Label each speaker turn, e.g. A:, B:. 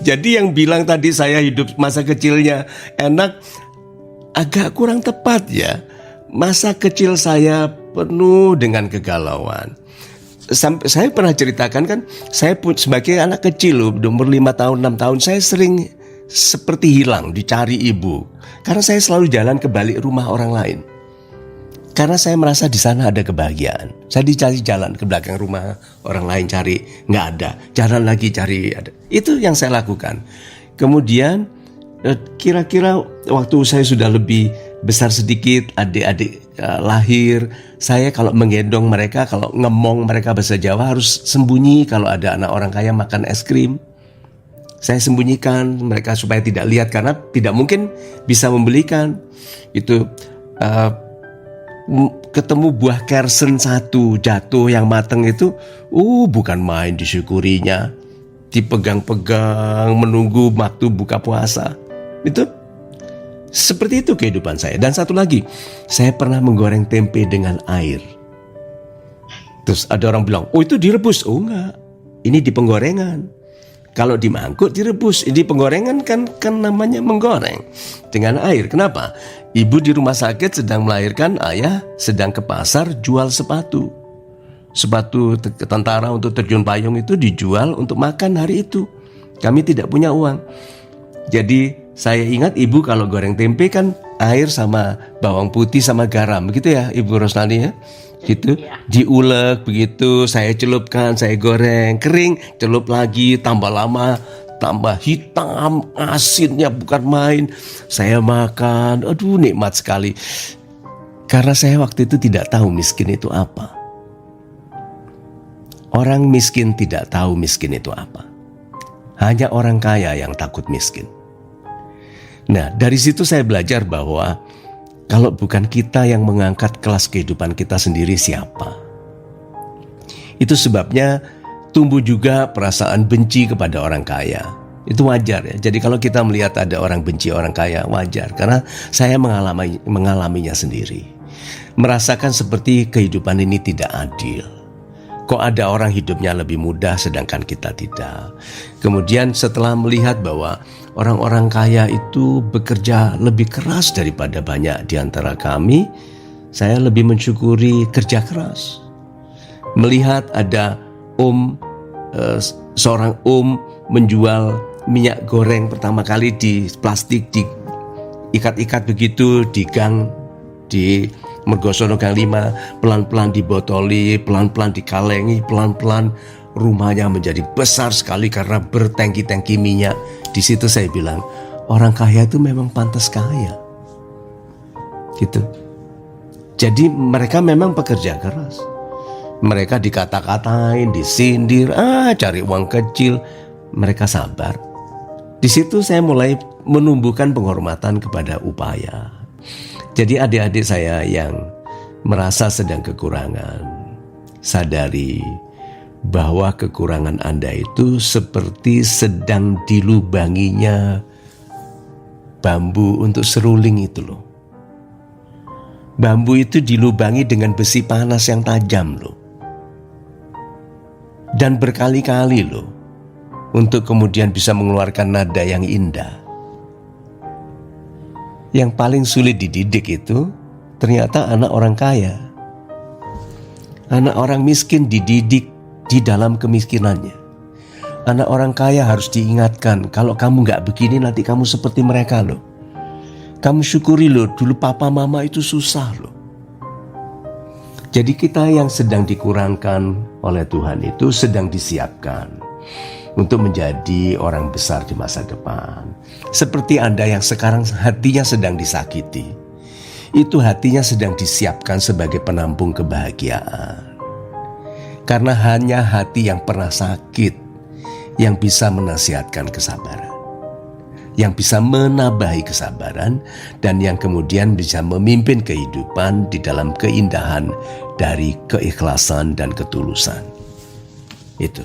A: Jadi yang bilang tadi saya hidup masa kecilnya enak agak kurang tepat ya. Masa kecil saya penuh dengan kegalauan. Sampai saya pernah ceritakan kan, saya pun sebagai anak kecil loh, umur 5 tahun, 6 tahun, saya sering seperti hilang, dicari ibu. Karena saya selalu jalan ke balik rumah orang lain. Karena saya merasa di sana ada kebahagiaan. Saya dicari jalan ke belakang rumah orang lain cari, nggak ada. Jalan lagi cari, ada. Itu yang saya lakukan. Kemudian kira-kira waktu saya sudah lebih besar sedikit, adik-adik lahir, saya kalau menggendong mereka, kalau ngemong mereka bahasa Jawa harus sembunyi kalau ada anak orang kaya makan es krim. Saya sembunyikan mereka supaya tidak lihat karena tidak mungkin bisa membelikan. Itu ketemu buah kersen satu jatuh yang matang itu, bukan main disyukurinya, dipegang-pegang menunggu waktu buka puasa. Itu seperti itu kehidupan saya. Dan satu lagi, saya pernah menggoreng tempe dengan air. Terus ada orang bilang, itu direbus. Enggak, ini di penggorengan. Kalau di mangkuk direbus, ini penggorengan kan namanya menggoreng dengan air. Kenapa? Ibu di rumah sakit sedang melahirkan, ayah sedang ke pasar jual sepatu. Sepatu tentara untuk terjun payung itu dijual untuk makan hari itu. Kami tidak punya uang. Jadi saya ingat ibu kalau goreng tempe kan air sama bawang putih sama garam, begitu ya Ibu Rosnali ya? Gitu, diulek begitu, saya celupkan, saya goreng, kering, celup lagi, tambah lama, tambah hitam, asinnya bukan main. Saya makan, aduh nikmat sekali. Karena saya waktu itu tidak tahu miskin itu apa. Orang miskin tidak tahu miskin itu apa. Hanya orang kaya yang takut miskin. Nah, dari situ saya belajar bahwa kalau bukan kita yang mengangkat kelas kehidupan kita sendiri, siapa? Itu sebabnya tumbuh juga perasaan benci kepada orang kaya. Itu wajar ya. Jadi kalau kita melihat ada orang benci orang kaya, wajar. Karena saya mengalaminya sendiri. Merasakan seperti kehidupan ini tidak adil. Kok ada orang hidupnya lebih mudah sedangkan kita tidak. Kemudian setelah melihat bahwa orang-orang kaya itu bekerja lebih keras daripada banyak di antara kami, saya lebih mensyukuri kerja keras. Melihat ada seorang menjual minyak goreng pertama kali di plastik, diikat-ikat begitu di gang, di Mergosono Gang 5, pelan-pelan dibotoli, pelan-pelan dikalengi, pelan-pelan rumahnya menjadi besar sekali karena bertangki-tangki minyak. Di situ saya bilang, orang kaya itu memang pantas kaya. Gitu. Jadi mereka memang pekerja keras. Mereka dikata-katain, disindir, cari uang kecil. Mereka sabar. Di situ saya mulai menumbuhkan penghormatan kepada upaya. Jadi adik-adik saya yang merasa sedang kekurangan, sadari bahwa kekurangan Anda itu seperti sedang dilubanginya bambu untuk seruling itu loh. Bambu itu dilubangi dengan besi panas yang tajam loh. Dan berkali-kali loh, untuk kemudian bisa mengeluarkan nada yang indah. Yang paling sulit dididik itu ternyata anak orang kaya. Anak orang miskin dididik di dalam kemiskinannya. Anak orang kaya harus diingatkan, kalau kamu gak begini nanti kamu seperti mereka loh. Kamu syukuri loh, dulu papa mama itu susah loh. Jadi kita yang sedang dikurangkan oleh Tuhan itu sedang disiapkan untuk menjadi orang besar di masa depan. Seperti Anda yang sekarang hatinya sedang disakiti. Itu hatinya sedang disiapkan sebagai penampung kebahagiaan. Karena hanya hati yang pernah sakit yang bisa menasihatkan kesabaran. Yang bisa menabahi kesabaran dan yang kemudian bisa memimpin kehidupan di dalam keindahan dari keikhlasan dan ketulusan. Itu.